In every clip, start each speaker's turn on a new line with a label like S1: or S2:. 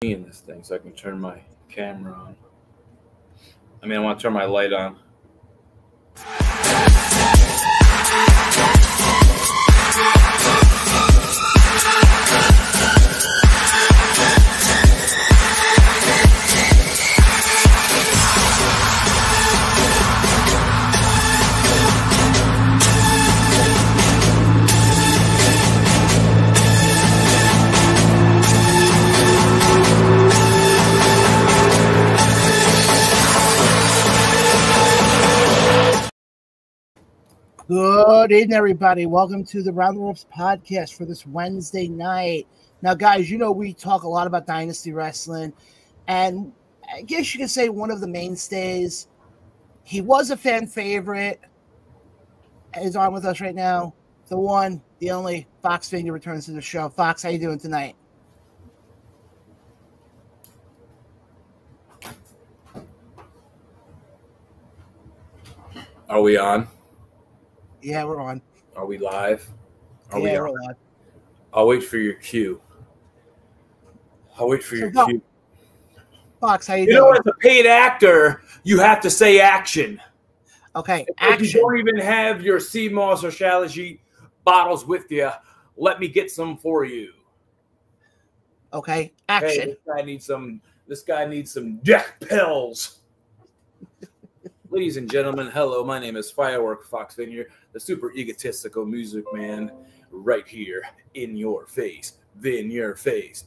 S1: in this thing so I can turn my camera on. I want to turn my light on.
S2: Good evening, everybody. Welcome to the Round the Ropes podcast for this Wednesday night. Now, guys, you know we talk a lot about Dynasty Wrestling, and I guess you could say one of the mainstays. He was a fan favorite. He's on with us right now. The one, the only, Foxx Vinyer returns to the show. Fox, how you doing tonight?
S1: Are we on?
S2: Yeah, we're on.
S1: Are we live?
S2: We're live.
S1: I'll wait for your cue. Cue.
S2: Fox, how you
S1: doing?
S2: You
S1: know, as a paid actor, you have to say action.
S2: Okay,
S1: action. If you don't even have your sea moss or Shalaji bottles with you, let me get some for you.
S2: Okay, action.
S1: Hey, this guy needs some death pills. Ladies and gentlemen, hello. My name is Firework Foxx Vinyer, the super egotistical music man, right here in your face. Then your face.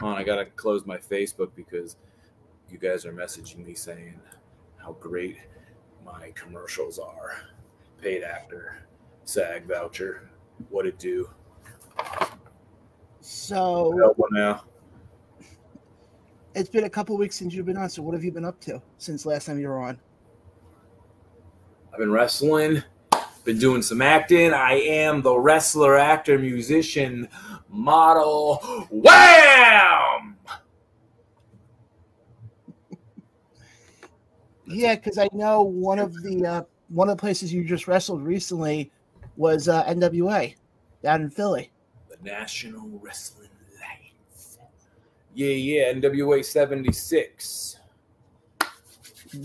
S1: Hold on, I gotta close my Facebook because you guys are messaging me saying how great my commercials are. Paid actor, SAG voucher, what it do?
S2: So
S1: help one now.
S2: It's been a couple of weeks since you've been on, so what have you been up to since last time you were on?
S1: I've been wrestling, been doing some acting. I am the wrestler, actor, musician, model. Wham!
S2: Yeah, because I know one of the places you just wrestled recently was NWA down in Philly.
S1: The National Wrestling Alliance. Yeah, NWA 76.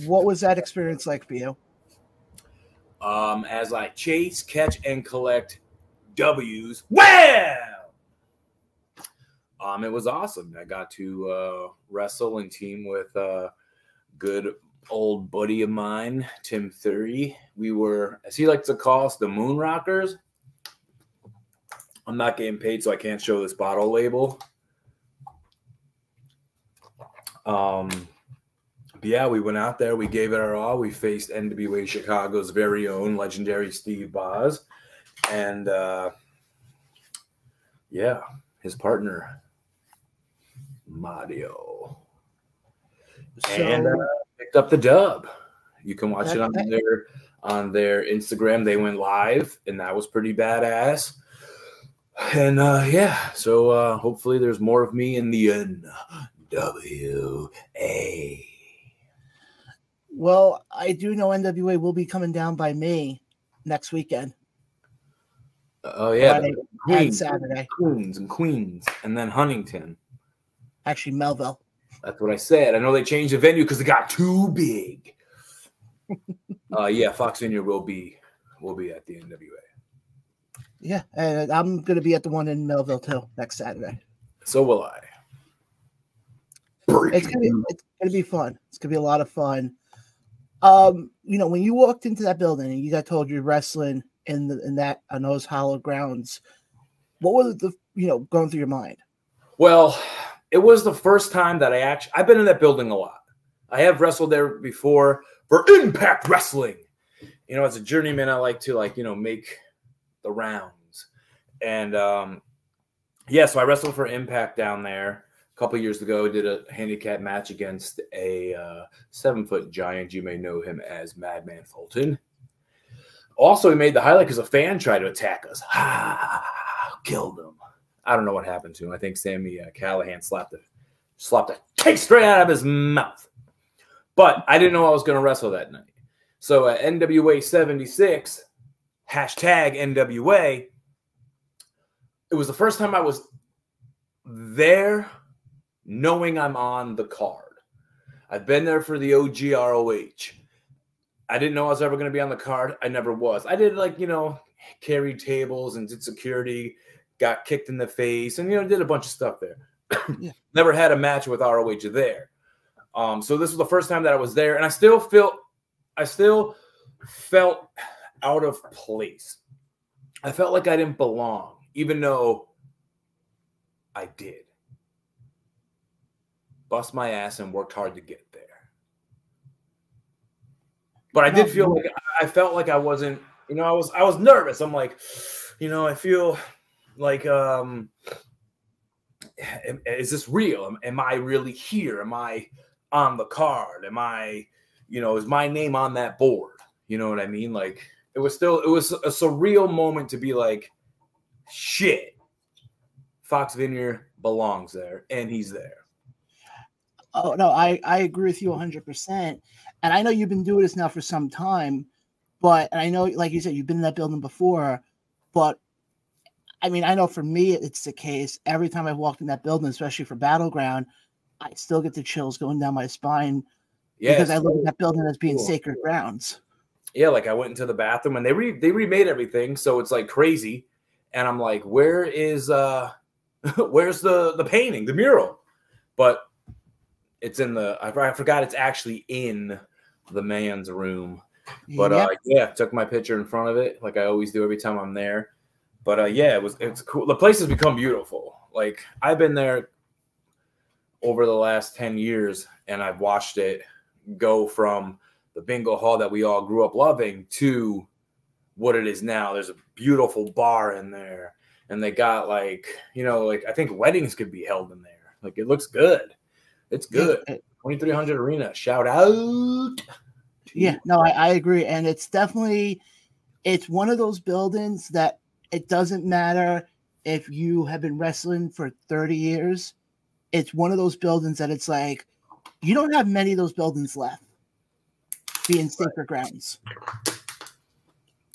S2: What was that experience like for you?
S1: As I chase, catch, and collect W's. Wham! It was awesome. I got to wrestle and team with a good old buddy of mine, Tim Thury. We were, as he likes to call us, the Moon Rockers. I'm not getting paid, so I can't show this bottle label. But yeah, we went out there. We gave it our all. We faced NWA Chicago's very own legendary Steve Boz. And, yeah, his partner, Mario. And picked up the dub. You can watch it on their Instagram. They went live, and that was pretty badass. And, yeah, so hopefully there's more of me in the NWA.
S2: Well, I do know NWA will be coming down by me next weekend.
S1: Oh, yeah.
S2: Friday and Saturday.
S1: Queens, and then Huntington.
S2: Actually, Melville.
S1: That's what I said. I know they changed the venue because it got too big. Yeah, Foxx Vinyer will be at the NWA.
S2: Yeah, and I'm going to be at the one in Melville, too, next Saturday.
S1: So will I.
S2: It's gonna be fun. It's gonna be a lot of fun. You know, when you walked into that building and you got told you're wrestling on those hallowed grounds, what was going through your mind?
S1: Well, it was the first time that I've been in that building a lot. I have wrestled there before for Impact Wrestling. You know, as a journeyman, I like to make the rounds. And yeah, so I wrestled for Impact down there. A couple years ago, did a handicap match against a 7-foot giant. You may know him as Madman Fulton. Also, he made the highlight because a fan tried to attack us. Killed him. I don't know what happened to him. I think Sammy Callahan slapped a cake straight out of his mouth. But I didn't know I was going to wrestle that night. So at NWA 76, hashtag NWA, it was the first time I was there knowing I'm on the card. I've been there for the OG ROH. I didn't know I was ever going to be on the card. I never was. I did, like, you know, carried tables and did security, got kicked in the face, and, you know, did a bunch of stuff there.
S2: Yeah.
S1: Never had a match with ROH there. So this was the first time that I was there, and I still felt out of place. I felt like I didn't belong, even though I did. Bust my ass and worked hard to get there. But I did feel like I felt like I wasn't, you know, I was nervous. I'm like, you know, I feel like, is this real? Am I really here? Am I on the card? Am I, you know, is my name on that board? You know what I mean? Like, it was a surreal moment to be like, shit, Foxx Vinyer belongs there, and he's there.
S2: Oh, no, I agree with you 100%. And I know you've been doing this now for some time, and I know, like you said, you've been in that building before, but I mean, I know for me, it's the case. Every time I've walked in that building, especially for Battleground, I still get the chills going down my spine because I look at that building as being sacred grounds.
S1: Yeah, like I went into the bathroom and they remade everything, so it's like crazy. And I'm like, where's the painting, the mural? But it's in I forgot it's actually in the man's room. But yeah, took my picture in front of it like I always do every time I'm there. But yeah, it's cool. The place has become beautiful. Like, I've been there over the last 10 years and I've watched it go from the bingo hall that we all grew up loving to what it is now. There's a beautiful bar in there, and they got, like, you know, like, I think weddings could be held in there. Like, it looks good. It's good. 2300 Arena. Shout out.
S2: Yeah, no, I agree. And it's definitely, it's one of those buildings that it doesn't matter if you have been wrestling for 30 years. It's one of those buildings that it's like, you don't have many of those buildings left being sacred grounds.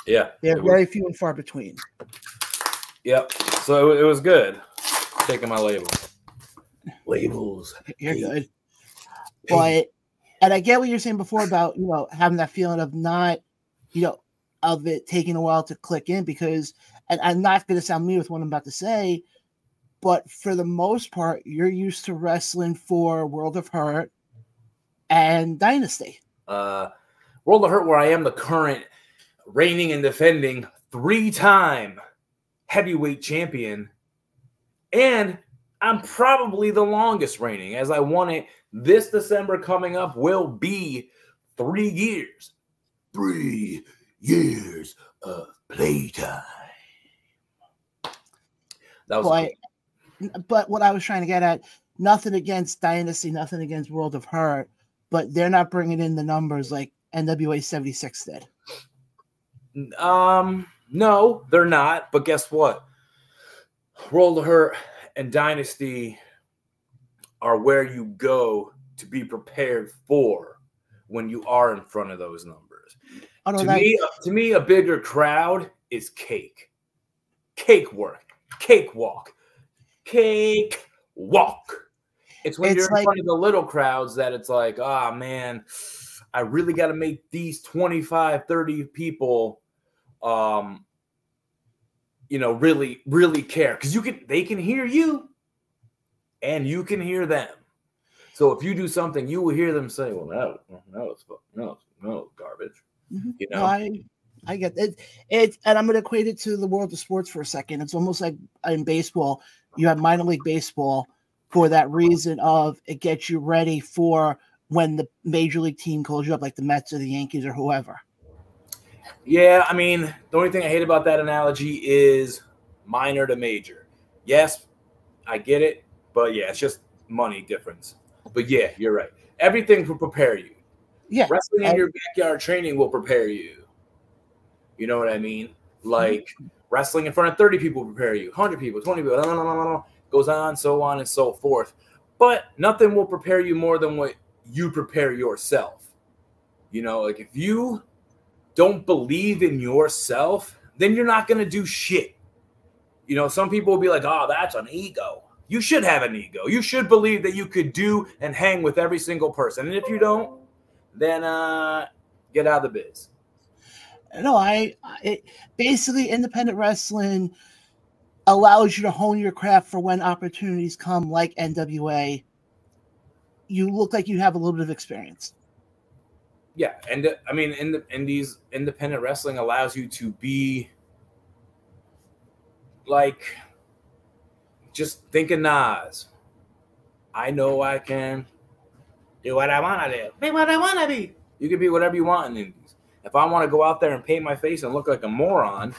S1: Yeah.
S2: They're very few and far between.
S1: Yep. So it was good. Taking my labels.
S2: You're good. But, and I get what you're saying before about, you know, having that feeling of not, you know, of it taking a while to click in, because, and I'm not going to sound mean with what I'm about to say, but for the most part, you're used to wrestling for World of Hurt and Dynasty.
S1: World of Hurt, where I am the current reigning and defending 3-time heavyweight champion, and I'm probably the longest reigning, as I won it. This December coming up will be 3 years. 3 years of playtime. That was
S2: but what I was trying to get at, nothing against Dynasty, nothing against World of Hurt, but they're not bringing in the numbers like NWA 76 did.
S1: No, they're not. But guess what? World of Hurt and Dynasty are where you go to be prepared for when you are in front of those numbers.
S2: Oh, no,
S1: to me, a bigger crowd is cake. Cake work. Cake walk. Cake walk. It's when you're in front of the little crowds that it's like, ah, man, I really got to make these 25, 30 people, you know, really, really care. Because they can hear you and you can hear them. So if you do something, you will hear them say, well, no, it's garbage.
S2: Mm-hmm.
S1: You know?
S2: No, I get it. And I'm going to equate it to the world of sports for a second. It's almost like in baseball, you have minor league baseball for that reason of it gets you ready for when the major league team calls you up, like the Mets or the Yankees or whoever.
S1: Yeah, I mean, the only thing I hate about that analogy is minor to major. Yes, I get it, but yeah, it's just money difference. But yeah, you're right. Everything will prepare you.
S2: Yeah.
S1: Wrestling in your backyard training will prepare you. You know what I mean? Like wrestling in front of 30 people will prepare you. 100 people, 20 people, goes on, so on and so forth. But nothing will prepare you more than what you prepare yourself. You know, like if you don't believe in yourself, then you're not going to do shit. You know, some people will be like, oh, that's an ego. You should have an ego. You should believe that you could do and hang with every single person. And if you don't, then get out of the biz.
S2: No, basically independent wrestling allows you to hone your craft for when opportunities come, like NWA. You look like you have a little bit of experience.
S1: Yeah, and I mean, these independent wrestling allows you to be like, just thinking Nas. I know I can do what I want to do. Be what I want to be. You can be whatever you want in indies. If I want to go out there and paint my face and look like a moron,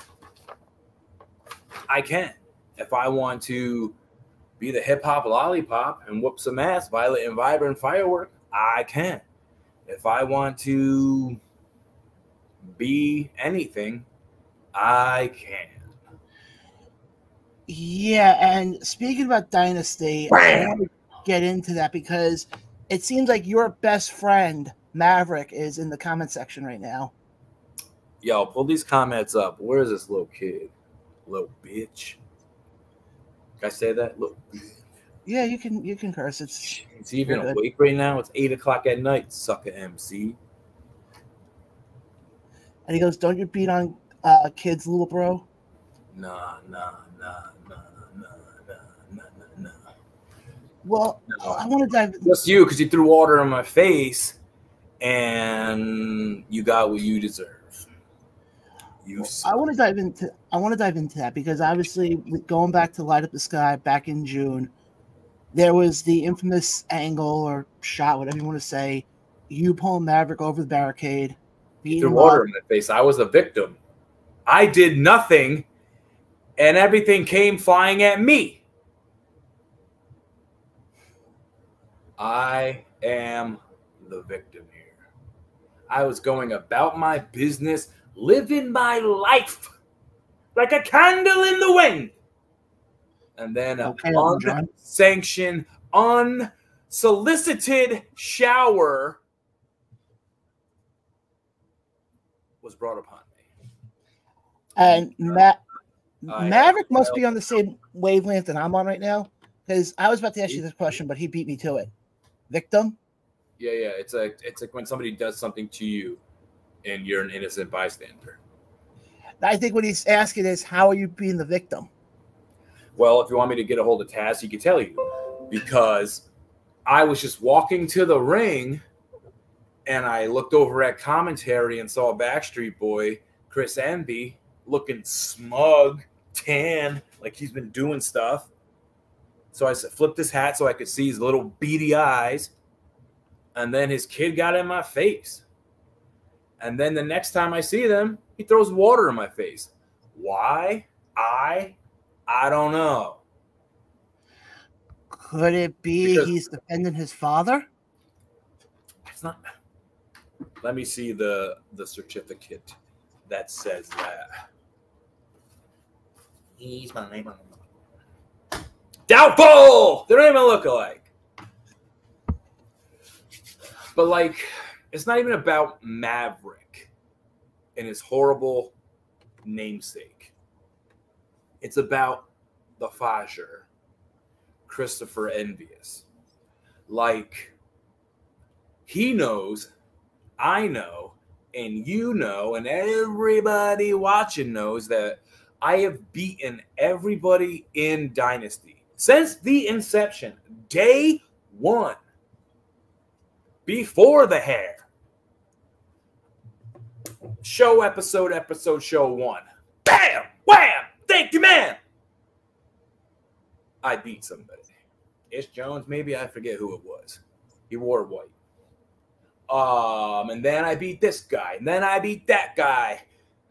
S1: I can. If I want to be the hip-hop lollipop and whoop some ass, Violet and Vibrant Firework, I can. If I want to be anything, I can.
S2: Yeah, and speaking about Dynasty, I want to get into that because it seems like your best friend, Mavrick, is in the comment section right now.
S1: Yo, pull these comments up. Where is this little kid? Little bitch. Can I say that? Little bitch.
S2: Yeah, you can curse. It's
S1: even awake right now. It's 8 o'clock at night, sucker MC.
S2: And he goes, "Don't you beat on kids, little bro?"
S1: Nah.
S2: Well, no. I want to dive.
S1: Just you, because you threw water in my face, and you got what you deserve.
S2: I want to dive into that because obviously, going back to Light Up the Sky back in June, there was the infamous angle or shot, whatever you want to say, you pulling Mavrick over the barricade.
S1: Threw water in my face. I was a victim. I did nothing, and everything came flying at me. I am the victim here. I was going about my business, living my life like a candle in the wind. And then an unsanctioned, unsolicited shower was brought upon me.
S2: And Mavrick must be on the same wavelength that I'm on right now, because I was about to ask you this question, but he beat me to it. Victim?
S1: Yeah. It's like when somebody does something to you and you're an innocent bystander.
S2: I think what he's asking is, how are you being the victim?
S1: Well, if you want me to get a hold of Taz, he can tell you. Because I was just walking to the ring and I looked over at commentary and saw Backstreet Boy, Chris Envy, looking smug, tan, like he's been doing stuff. So I flipped his hat so I could see his little beady eyes. And then his kid got in my face. And then the next time I see them, he throws water in my face. Why? I don't know.
S2: Could it be because he's defending his father?
S1: It's not. Let me see the certificate that says that. He's my name. Doubtful! They don't even look alike. But, like, it's not even about Mavrick and his horrible namesake. It's about the Fajer, Christopher Envious. Like, he knows, I know, and you know, and everybody watching knows that I have beaten everybody in Dynasty. Since the inception, day one, before the hair, episode show one. Bam! Wham! Thank you, man! I beat somebody. Ish Jones, maybe, I forget who it was. He wore white. And then I beat this guy. And then I beat that guy.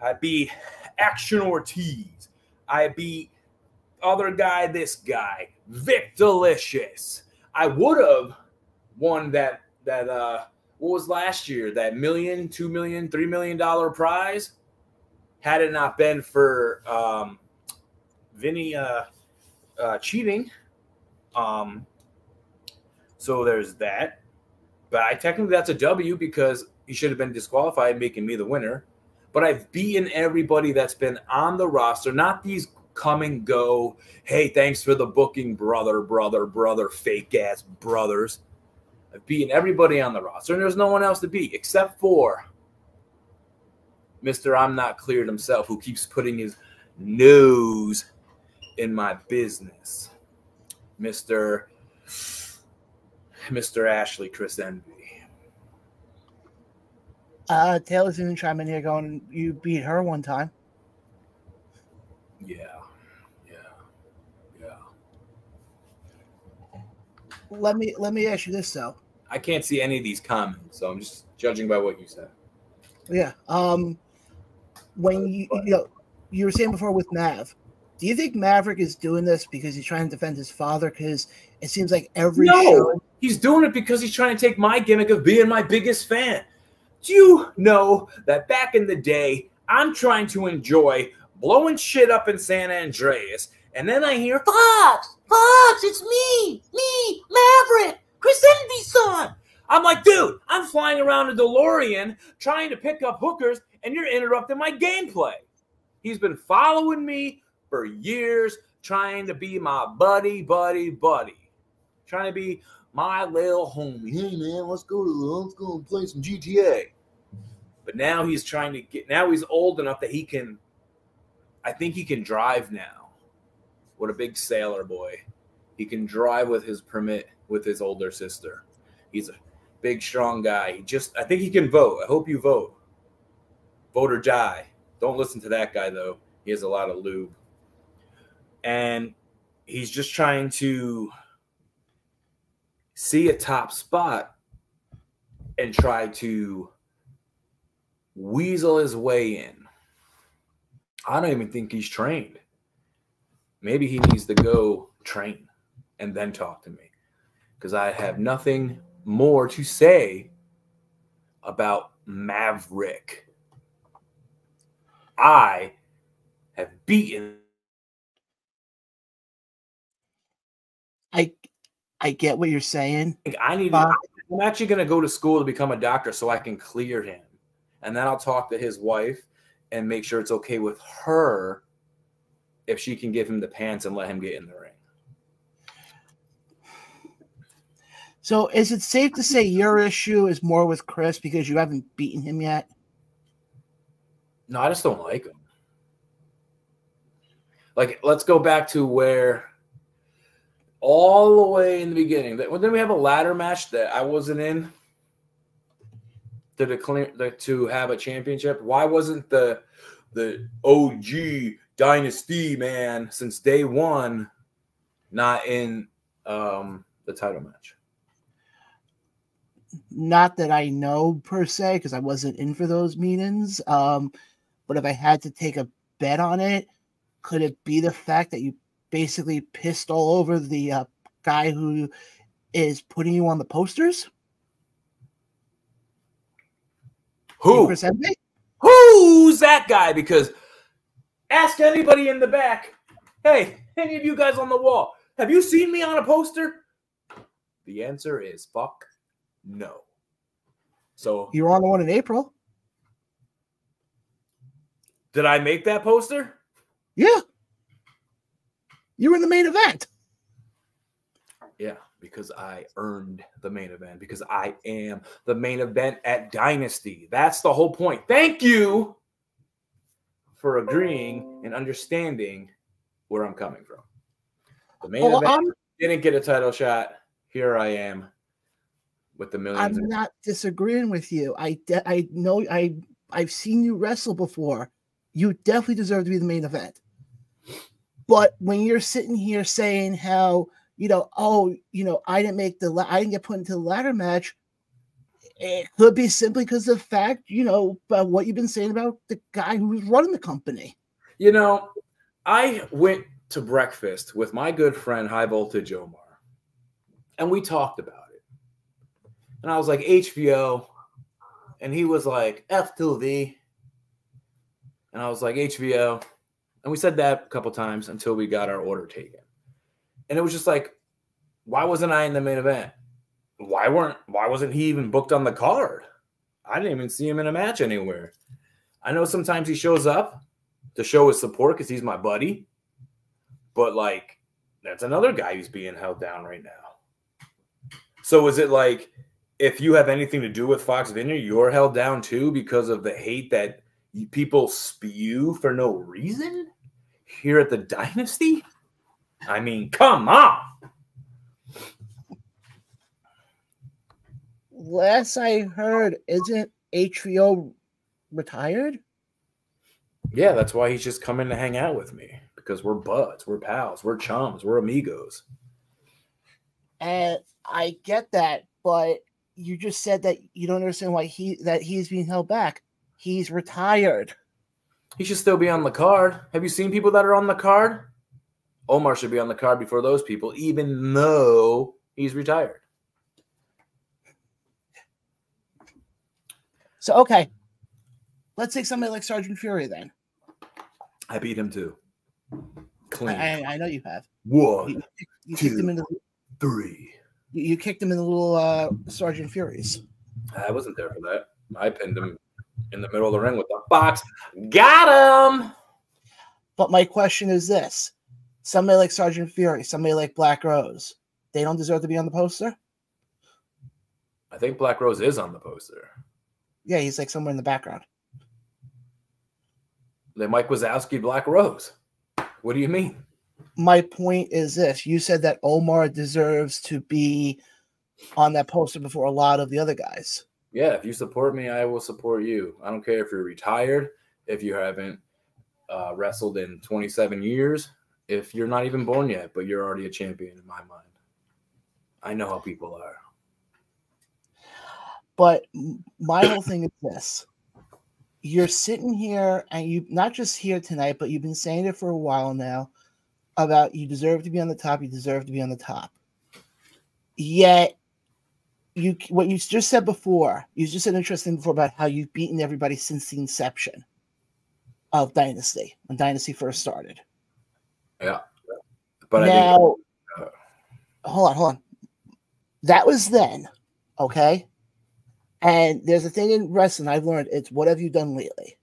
S1: I beat Action Ortiz. I beat other guy, this guy, Vic Delicious. I would have won that what was last year, that $1 million, $2 million, $3 million prize, had it not been for Vinny cheating. So there's that. But technically that's a W because he should have been disqualified, making me the winner. But I've beaten everybody that's been on the roster, not these come and go. Hey, thanks for the booking, brother, fake ass brothers. I've beaten everybody on the roster, and there's no one else to beat except for Mr. I'm Not Cleared himself, who keeps putting his nose in my business. Mr. Ashley Chris Envy.
S2: Taylor's going to chime in here going, you beat her one time.
S1: Yeah.
S2: Let me ask you this though.
S1: I can't see any of these comments, so I'm just judging by what you said.
S2: Yeah. When you were saying before with Mav, do you think Mavrick is doing this because he's trying to defend his father? Because it seems like every show.
S1: He's doing it because he's trying to take my gimmick of being my biggest fan. Do you know that back in the day, I'm trying to enjoy blowing shit up in San Andreas, and then I hear, Foxx, it's me, Mavrick, Chris Envy's son. I'm like, dude, I'm flying around a DeLorean trying to pick up hookers, and you're interrupting my gameplay. He's been following me for years, trying to be my buddy. Trying to be my little homie. Hey, man, let's go and play some GTA. But now he's trying to now he's old enough that I think he can drive now. What a big sailor boy. He can drive with his permit with his older sister. He's a big, strong guy. I think he can vote. I hope you vote. Vote or die. Don't listen to that guy, though. He has a lot of lube. And he's just trying to see a top spot and try to weasel his way in. I don't even think he's trained. Maybe he needs to go train and then talk to me, because I have nothing more to say about Mavrick. I have beaten.
S2: I get what you're saying.
S1: I'm actually going to go to school to become a doctor so I can clear him. And then I'll talk to his wife and make sure it's okay with her if she can give him the pants and let him get in the ring.
S2: So is it safe to say your issue is more with Chris because you haven't beaten him yet?
S1: No, I just don't like him. Like, let's go back to where all the way in the beginning. Then we have a ladder match that I wasn't in to have a championship. Why wasn't the OG Dynasty man since day one not in the title match?
S2: Not that I know per se, because I wasn't in for those meetings. But if I had to take a bet on it, could it be the fact that you basically pissed all over the guy who is putting you on the posters?
S1: Who? Who's that guy? Because ask anybody in the back, hey, any of you guys on the wall, have you seen me on a poster? The answer is fuck no. So
S2: you're on the one in April.
S1: Did I make that poster?
S2: Yeah. You were in the main event.
S1: Yeah, because I earned the main event, because I am the main event at Dynasty. That's the whole point. Thank you for agreeing and understanding where I'm coming from. The main event didn't get a title shot. Here I am with the millions.
S2: I'm not disagreeing with you. I know I've seen you wrestle before. You definitely deserve to be the main event. But when you're sitting here saying how, I didn't get put into the ladder match, it could be simply because of the fact, about what you've been saying about the guy who was running the company.
S1: I went to breakfast with my good friend High Voltage Omar, and we talked about it. And I was like, HBO, and he was like, F2V. And I was like, HBO. And we said that a couple times until we got our order taken. And it was just like, why wasn't I in the main event? Why wasn't he even booked on the card? I didn't even see him in a match anywhere. I know sometimes he shows up to show his support because he's my buddy. But like, that's another guy who's being held down right now. So is it like, if you have anything to do with Foxx Vinyer, you're held down too because of the hate that people spew for no reason here at the Dynasty? I mean, come on.
S2: Last I heard, isn't HBO retired?
S1: Yeah, that's why he's just coming to hang out with me, because we're buds, we're pals, we're chums, we're amigos.
S2: And I get that, but you just said that you don't understand why he's being held back. He's retired.
S1: He should still be on the card. Have you seen people that are on the card? Omar should be on the card before those people, even though he's retired.
S2: So, okay. Let's take somebody like Sergeant Fury then.
S1: I beat him too. Clean.
S2: I know you have.
S1: One,
S2: you
S1: two,
S2: kicked him in the,
S1: 3.
S2: You kicked him in the little Sergeant Furies.
S1: I wasn't there for that. I pinned him in the middle of the ring with the box. Got him!
S2: But my question is this. Somebody like Sergeant Fury, somebody like Black Rose, they don't deserve to be on the poster?
S1: I think Black Rose is on the poster.
S2: Yeah, he's like somewhere in the background.
S1: The Mike Wazowski Black Rose. What do you mean?
S2: My point is this. You said that Omar deserves to be on that poster before a lot of the other guys.
S1: Yeah, if you support me, I will support you. I don't care if you're retired, if you haven't wrestled in 27 years, if you're not even born yet, but you're already a champion in my mind. I know how people are.
S2: But my whole thing is this. You're sitting here, and you not just here tonight, but you've been saying it for a while now about you deserve to be on the top, you deserve to be on the top. Yet, what you just said before, you just said interesting before about how you've beaten everybody since the inception of Dynasty, when Dynasty first started.
S1: Yeah. But
S2: now, hold on. That was then, okay? And there's a thing in wrestling I've learned. It's what have you done lately?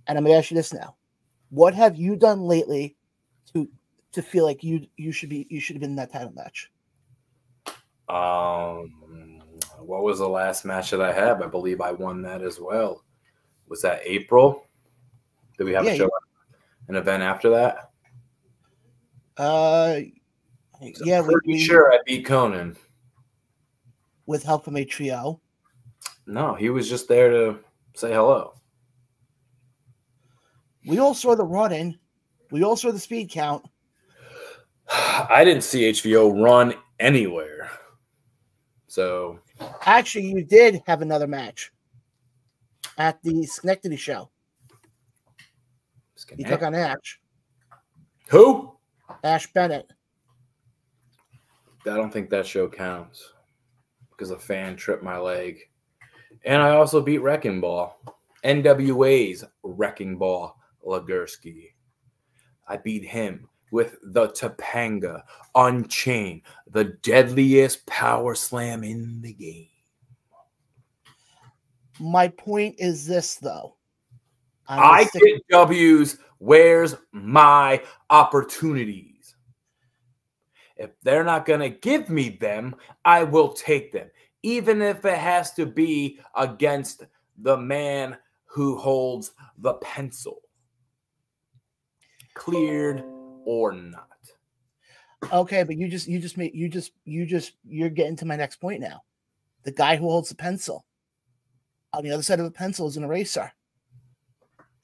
S2: And I'm going to ask you this now. What have you done lately to feel like you should have been in that title match?
S1: What was the last match that I had? I believe I won that as well. Was that April? Did we have an event after that?
S2: Yeah,
S1: pretty sure I beat Conan
S2: with help from a trio.
S1: No, he was just there to say hello.
S2: We all saw the run-in. We all saw the speed count.
S1: I didn't see HBO run anywhere. So
S2: actually, you did have another match at the Schenectady show. You took on Ash.
S1: Who?
S2: Ash Bennett.
S1: I don't think that show counts because a fan tripped my leg. And I also beat Wrecking Ball. NWA's Wrecking Ball Legursky. I beat him with the Topanga Unchained, the deadliest power slam in the game.
S2: My point is this, though.
S1: I get W's. Where's my opportunities? If they're not going to give me them, I will take them. Even if it has to be against the man who holds the pencil. Cleared or not.
S2: Okay, but you're getting to my next point now. The guy who holds the pencil. On the other side of the pencil is an eraser.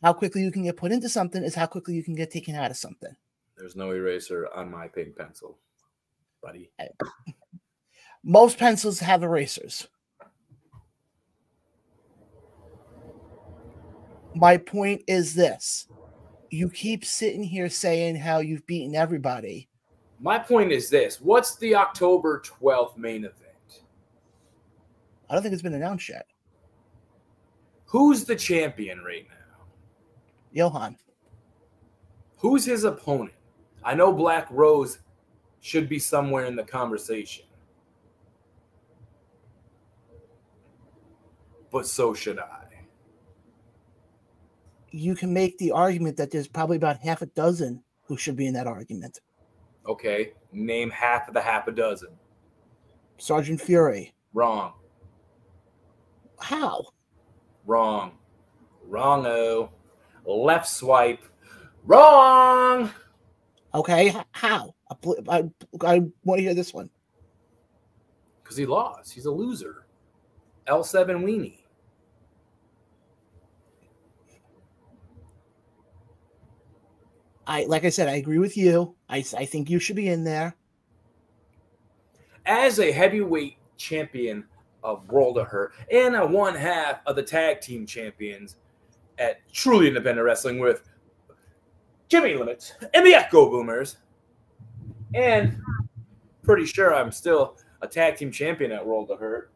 S2: How quickly you can get put into something is how quickly you can get taken out of something.
S1: There's no eraser on my pink pencil, buddy.
S2: Most pencils have erasers. My point is this. You keep sitting here saying how you've beaten everybody.
S1: My point is this. What's the October 12th main event?
S2: I don't think it's been announced yet.
S1: Who's the champion right now?
S2: Johan.
S1: Who's his opponent? I know Black Rose should be somewhere in the conversation. But so should I.
S2: You can make the argument that there's probably about half a dozen who should be in that argument.
S1: Okay, name half of the half a dozen.
S2: Sergeant Fury.
S1: Wrong.
S2: How?
S1: Wrong. Wrong-o. Left swipe. Wrong.
S2: Okay, how? I want to hear this one.
S1: Because he lost. He's a loser. L7 weenie.
S2: Like I said, I agree with you. I think you should be in there.
S1: As a heavyweight champion of World of Hurt and a one half of the tag team champions at Truly Independent Wrestling with Jimmy Limits and the Echo Boomers, and pretty sure I'm still a tag team champion at World of Hurt.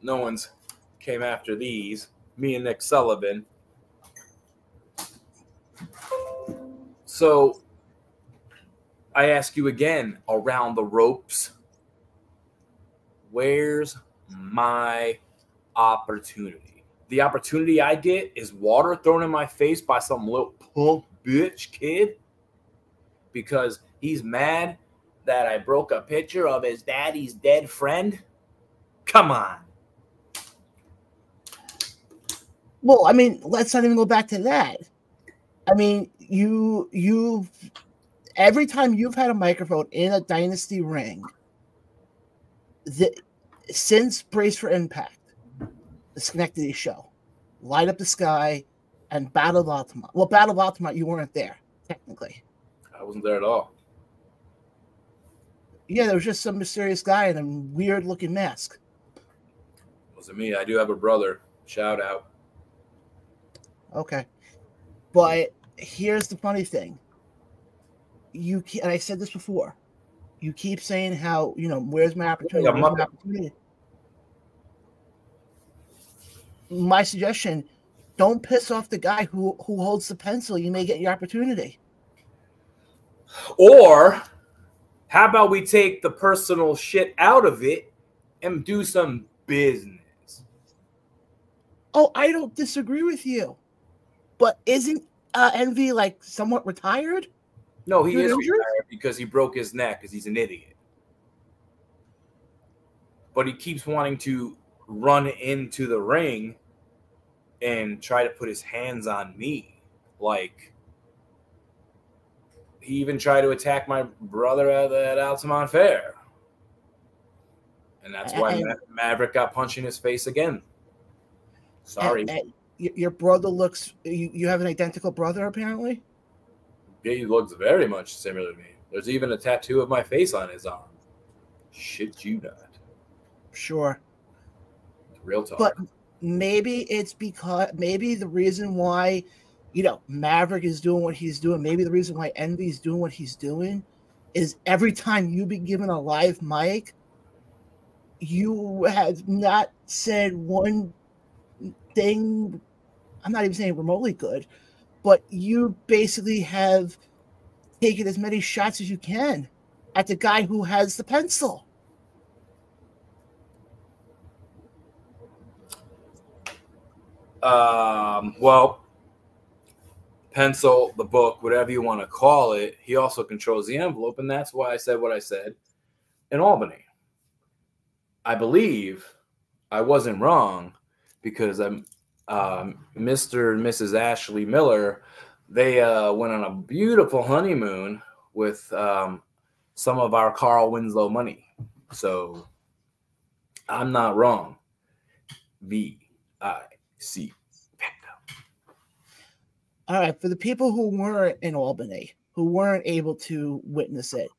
S1: No one's came after these. Me and Nick Sullivan. So I ask you again, around the ropes, where's my opportunity? The opportunity I get is water thrown in my face by some little punk bitch kid because he's mad that I broke a picture of his daddy's dead friend. Come on.
S2: Well, I mean, let's not even go back to that. I mean, you every time you've had a microphone in a Dynasty ring, since Brace for Impact, the Schenectady show, Light Up the Sky, and Battle of Altamont. Well, Battle of Altamont, you weren't there, technically.
S1: I wasn't there at all.
S2: Yeah, there was just some mysterious guy in a weird-looking mask.
S1: Wasn't me. I do have a brother. Shout out.
S2: Okay. But here's the funny thing. And I said this before. You keep saying how, where's my opportunity? Where's my opportunity? My suggestion, don't piss off the guy who holds the pencil. You may get your opportunity.
S1: Or how about we take the personal shit out of it and do some business?
S2: Oh, I don't disagree with you. But isn't Envy like somewhat retired?
S1: No, he is retired because he broke his neck because he's an idiot. But he keeps wanting to run into the ring and try to put his hands on me. Like, he even tried to attack my brother at Altamont Fair. And that's why Mavrick got punched in his face again. Sorry.
S2: Your brother looks... You have an identical brother, apparently?
S1: Yeah, he looks very much similar to me. There's even a tattoo of my face on his arm. Shit you not.
S2: Sure.
S1: Real talk.
S2: But maybe it's because... Maybe the reason why, Mavrick is doing what he's doing, maybe the reason why Envy's doing what he's doing is every time you've been given a live mic, you have not said one thing... I'm not even saying remotely good, but you basically have taken as many shots as you can at the guy who has the pencil.
S1: Well, pencil, the book, whatever you want to call it, he also controls the envelope, and that's why I said what I said in Albany. I believe I wasn't wrong because Mr. and Mrs. Ashley Miller, they went on a beautiful honeymoon with some of our Carl Winslow money. So I'm not wrong. V-I-C.
S2: All right, for the people who weren't in Albany, who weren't able to witness it,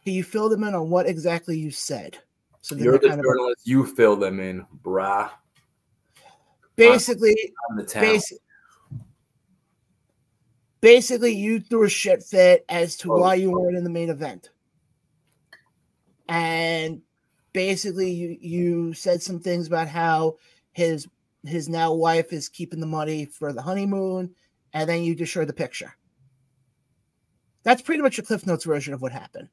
S2: can you fill them in on what exactly you said? So
S1: you're the journalist. You fill them in, brah.
S2: Basically, basically, you threw a shit fit as to why you weren't in the main event, and basically, you said some things about how his now wife is keeping the money for the honeymoon, and then you just showed the picture. That's pretty much a Cliff Notes version of what happened.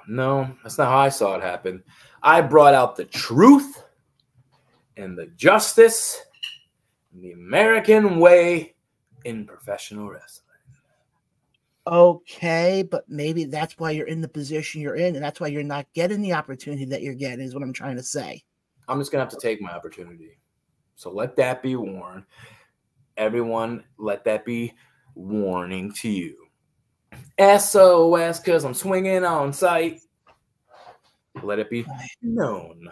S1: No, that's not how I saw it happen. I brought out the truth and the justice and the American way in professional wrestling.
S2: Okay, but maybe that's why you're in the position you're in, and that's why you're not getting the opportunity that you're getting, is what I'm trying to say.
S1: I'm just going to have to take my opportunity. So let that be warned. Everyone, let that be warning to you. SOS, because I'm swinging on sight. Let it be known.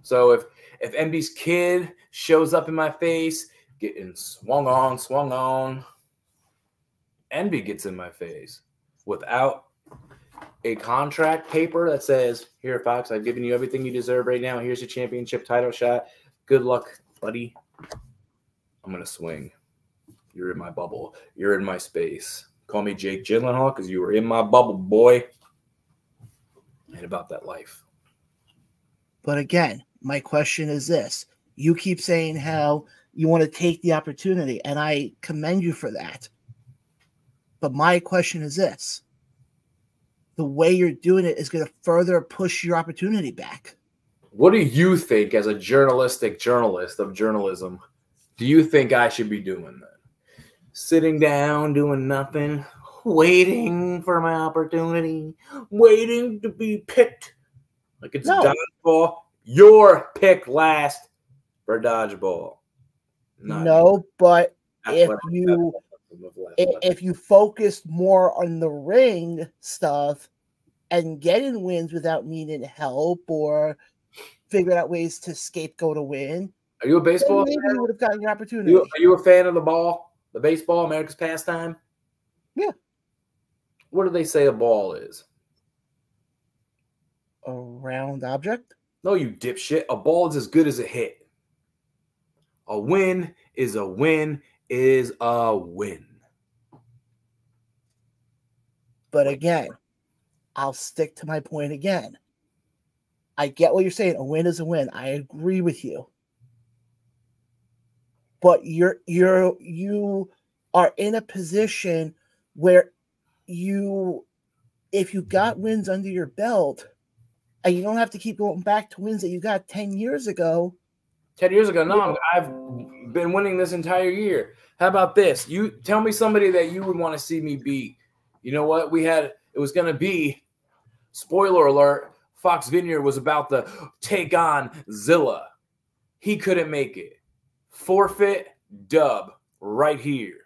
S1: So if Envy's kid shows up in my face, getting swung on, Envy gets in my face without a contract paper that says, here, Fox, I've given you everything you deserve right now. Here's your championship title shot. Good luck, buddy. I'm going to swing. You're in my bubble. You're in my space. Call me Jake Gyllenhaal because you were in my bubble, boy. And about that life.
S2: But again, my question is this. You keep saying how you want to take the opportunity, and I commend you for that. But my question is this. The way you're doing it is going to further push your opportunity back.
S1: What do you think, as a journalist of journalism, do you think I should be doing then? Sitting down, doing nothing, waiting for my opportunity, waiting to be picked like it's dodgeball. You're picked last for dodgeball.
S2: But if you focused more on the ring stuff and getting wins without needing help or figuring out ways to scapegoat a win,
S1: are you a baseball
S2: maybe
S1: fan?
S2: you would have gotten your opportunity.
S1: Are you a fan of the ball, the baseball, America's pastime?
S2: Yeah.
S1: What do they say a ball is?
S2: A round object?
S1: No, you dipshit. A ball is as good as a hit. A win is a win is a win.
S2: But again, I'll stick to my point again. I get what you're saying. A win is a win. I agree with you. But you are in a position where if you got wins under your belt, and you don't have to keep going back to wins that you got 10 years ago.
S1: 10 years ago? No, I've been winning this entire year. How about this? You tell me somebody that you would want to see me beat. You know what? It was going to be, spoiler alert, Foxx Vinyer was about to take on Zilla. He couldn't make it. Forfeit, dub, right here.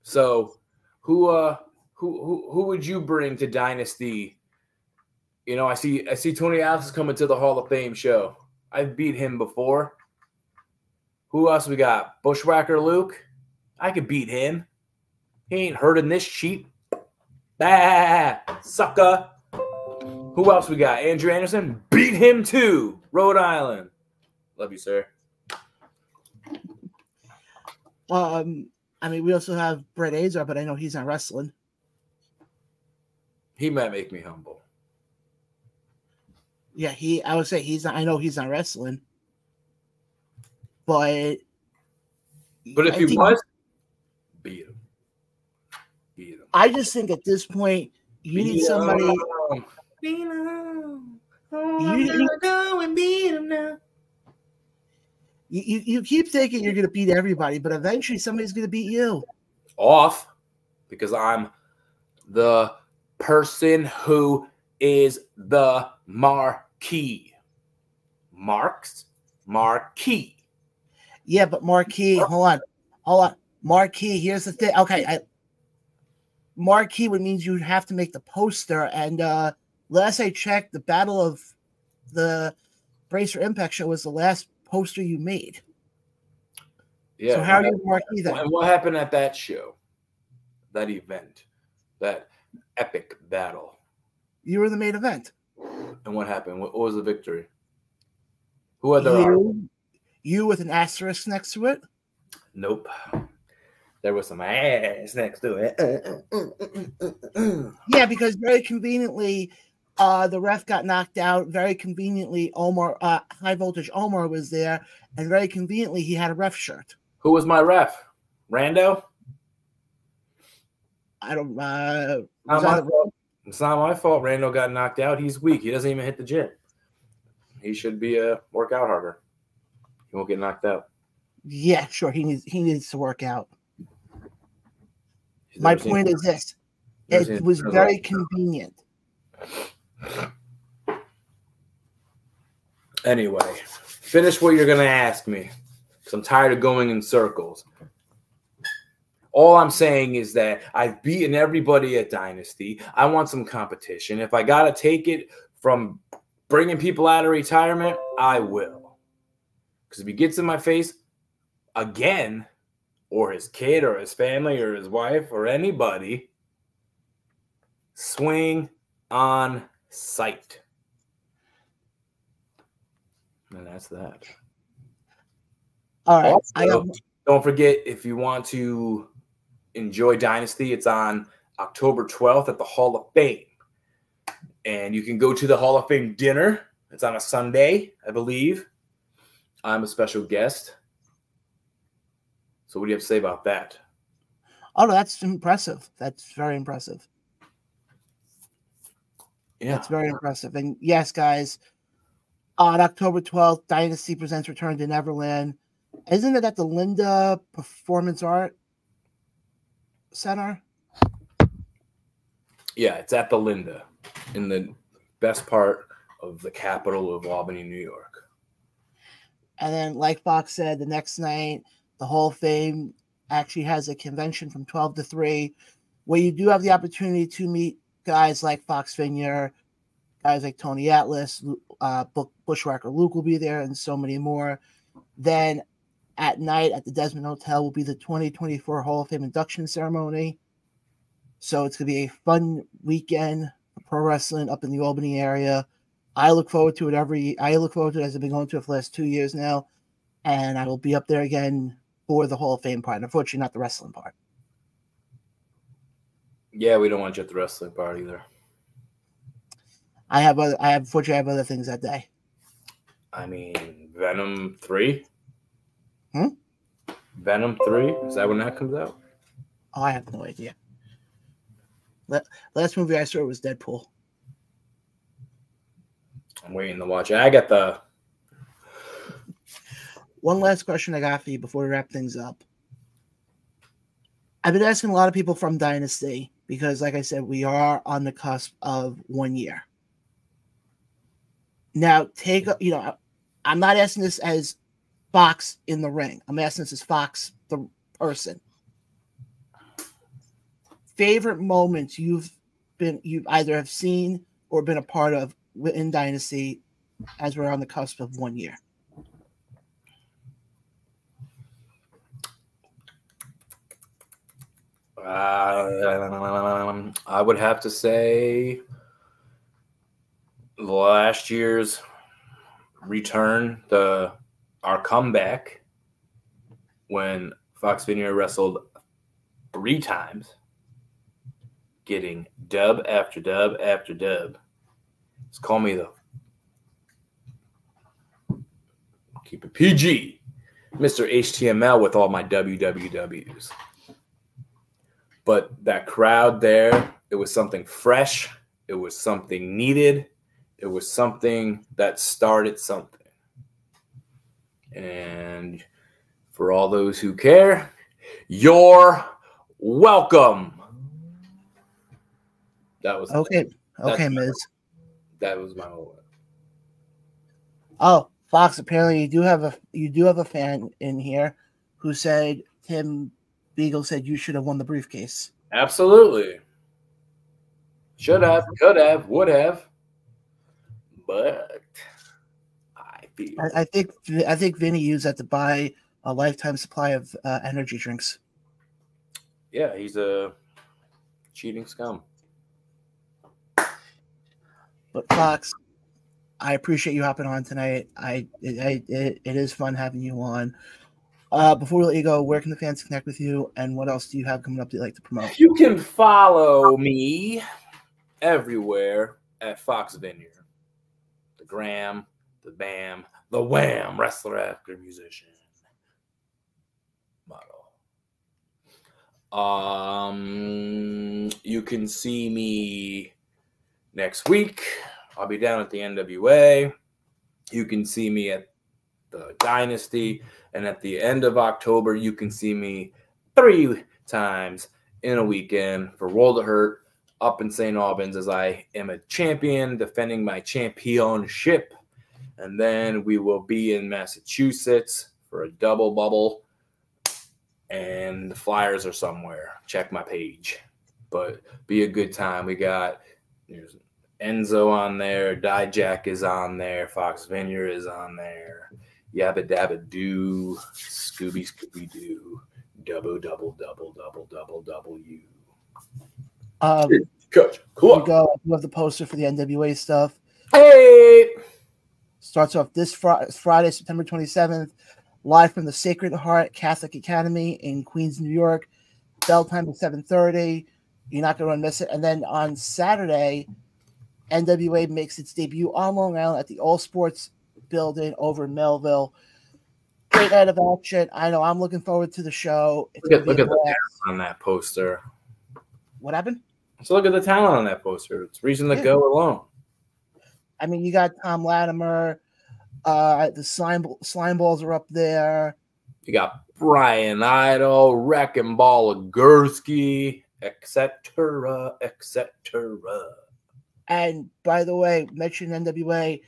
S1: So, who would you bring to Dynasty? You know, I see Tony Atlas coming to the Hall of Fame show. I've beat him before. Who else we got? Bushwhacker Luke. I could beat him. He ain't hurting this sheep. Bah, sucker. Who else we got? Andrew Anderson. Beat him too. Rhode Island. Love you, sir.
S2: I mean, we also have Brett Azar, but I know he's not wrestling.
S1: He might make me humble.
S2: Yeah, I would say he's not. I know he's not wrestling, but
S1: if he was, beat him.
S2: I just think at this point you need somebody.
S1: Beat him. Beat him now.
S2: You keep thinking you're going to beat everybody, but eventually somebody's going to beat you.
S1: Off, because I'm the person who is the marquee. Marquee.
S2: Yeah, but marquee, hold on. Marquee, here's the thing. Okay, marquee would mean you'd have to make the poster, and last I checked, the Battle of the Brace for Impact show was the last poster you made.
S1: Yeah.
S2: So how do you marquee that?
S1: And what happened at that show? That event? That epic battle?
S2: You were the main event.
S1: And what happened? What was the victory? Who had their arm?
S2: You with an asterisk next to it?
S1: Nope. There was some ass next to it.
S2: Yeah, because very conveniently, the ref got knocked out. Very conveniently, High Voltage Omar was there, and very conveniently, he had a ref shirt.
S1: Who was my ref? Rando?
S2: I don't.
S1: It's not my fault. Rando got knocked out. He's weak. He doesn't even hit the gym. He should be work out harder. He won't get knocked out.
S2: Yeah, sure. He needs to work out.
S1: He's
S2: My
S1: never seen
S2: point is this:
S1: never seen
S2: it was
S1: it.
S2: very convenient.
S1: Anyway, finish what you're gonna ask me, because I'm tired of going in circles. All I'm saying is that I've beaten everybody at Dynasty. I want some competition. If I gotta take it from bringing people out of retirement, I will. Because if he gets in my face again, or his kid, or his family, or his wife, or anybody, swing on sight. And that's that.
S2: All right.
S1: Also, don't forget, if you want to enjoy Dynasty, it's on October 12th at the Hall of Fame. And you can go to the Hall of Fame dinner. It's on a Sunday, I believe. I'm a special guest. So what do you have to say about that?
S2: Oh, no, that's impressive. That's very impressive.
S1: Yeah.
S2: That's very impressive. And yes, guys, on October 12th, Dynasty presents Return to Neverland. Isn't it at the Linda Performance Art Center?
S1: Yeah, it's at the Linda, in the best part of the capital of Albany, New York.
S2: And then, like Fox said, the next night, the Hall of Fame actually has a convention from 12 to 3, where you do have the opportunity to meet guys like Foxx Vinyer, guys like Tony Atlas, Bushwhacker Luke will be there, and so many more. Then at night at the Desmond Hotel will be the 2024 Hall of Fame induction ceremony. So it's going to be a fun weekend for pro wrestling up in the Albany area. I look forward to it as I've been going to it for the last 2 years now. And I will be up there again for the Hall of Fame part. Unfortunately, not the wrestling part.
S1: Yeah, we don't want you at the wrestling part either.
S2: Unfortunately, I have other things that day.
S1: I mean, Venom 3?
S2: Hmm?
S1: Venom 3? Is that when that comes out?
S2: Oh, I have no idea. Last movie I saw was Deadpool.
S1: I'm waiting to watch it. I got the...
S2: One last question I got for you before we wrap things up. I've been asking a lot of people from Dynasty because, like I said, we are on the cusp of 1 year. Now, I'm not asking this as Fox in the ring. I'm asking this as Fox, the person. Favorite moments you either have seen or been a part of in Dynasty as we're on the cusp of 1 year.
S1: I would have to say last year's return, our comeback when Foxx Vinyer wrestled 3 times, getting dub after dub after dub. Just call me keep it PG, Mr. HTML with all my WWWs. But that crowd there, it was something fresh. It was something needed. It was something that started something. And for all those who care, you're welcome. That was
S2: okay. Okay, Miz.
S1: That was my whole.
S2: Oh, Fox! Apparently, you do have a fan in here who said Tim Beagle said you should have won the briefcase.
S1: Absolutely. Should have, could have, would have, but
S2: I think Vinny used that to buy a lifetime supply of energy drinks.
S1: Yeah, he's a cheating scum.
S2: But Fox, I appreciate you hopping on tonight. It is fun having you on. Before we let you go, where can the fans connect with you, and what else do you have coming up that you'd like to promote?
S1: You can follow me everywhere at Foxx Vinyer. The Gram, the Bam, the Wham, wrestler, actor, musician, model. You can see me next week. I'll be down at the NWA. You can see me at the Dynasty. And at the end of October, you can see me 3 times in a weekend for World of Hurt up in St. Albans, as I am a champion defending my championship. And then we will be in Massachusetts for a double bubble. And the flyers are somewhere. Check my page. But be a good time. We got there's Enzo on there. Dijak is on there. Foxx Vinyer is on there. Yabba Dabba Doo. Scooby Scooby Doo. Double, double, double, double, double, double you.
S2: Coach, cool. We have the poster for the NWA stuff.
S1: Hey!
S2: Starts off this Friday, September 27th, live from the Sacred Heart Catholic Academy in Queens, New York. Bell time is 7:30. You're not going to miss it. And then on Saturday, NWA makes its debut on Long Island at the All Sports Building over in Melville. Great night of action. I know. I'm looking forward to the show.
S1: Look at the talent on that poster.
S2: What happened?
S1: So look at the talent on that poster. It's reason to go alone.
S2: I mean, you got Tom Latimer. The slime balls are up there.
S1: You got Brian Idol, Wrecking Ball Gursky, etc., etc.
S2: And by the way, mention NWA.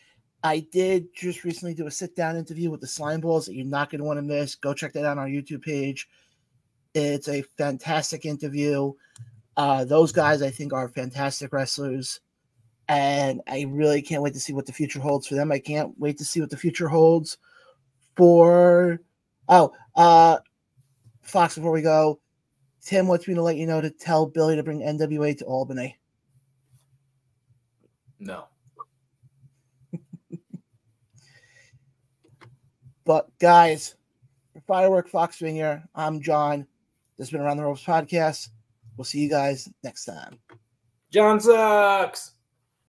S2: I did just recently do a sit-down interview with the Slime Balls that you're not going to want to miss. Go check that out on our YouTube page. It's a fantastic interview. Those guys, I think, are fantastic wrestlers. And I really can't wait to see what the future holds for them. I can't wait to see what the future holds for Fox. Before we go, Tim wants me to let you know to tell Billy to bring NWA to Albany.
S1: No.
S2: But guys, for Firework Foxx Vinyer, I'm John. This has been Around the Ropes Podcast. We'll see you guys next time.
S1: John sucks.